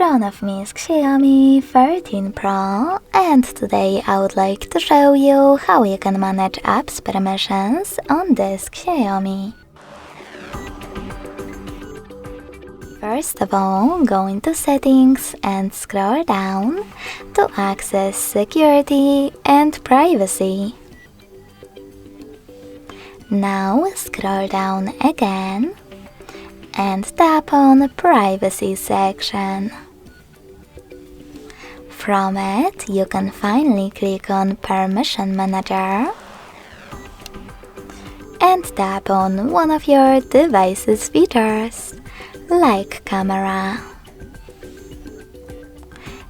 front of me is Xiaomi 13 Pro, and today I would like to show you how you can manage apps permissions on this Xiaomi. First of all, go into settings and scroll down to access security and privacy. Now scroll down again and tap on privacy section. From it, you can finally click on permission manager and tap on one of your device's features, like camera.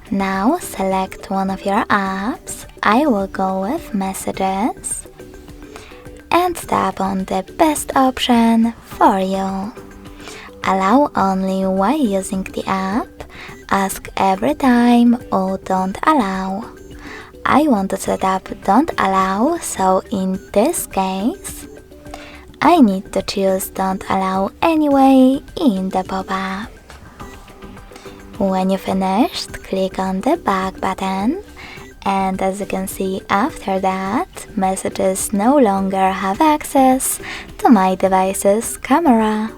Now select one of your apps. I will go with messages and tap on the best option for you. Allow only while using the app, ask every time, or don't allow. I want to set up don't allow, so in this case, I need to choose don't allow anyway in the pop-up. When you finished, click on the back button, and as you can see after that, messages no longer have access to my device's camera.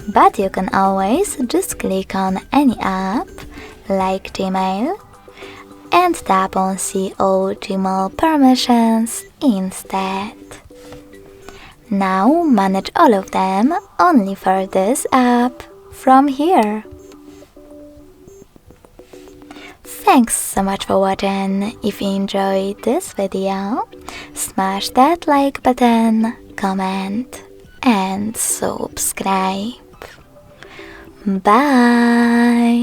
But you can always just click on any app, like Gmail, and tap on See All Gmail permissions instead. Now manage all of them only for this app from here. Thanks so much for watching. If you enjoyed this video, smash that like button, comment, and subscribe. Bye!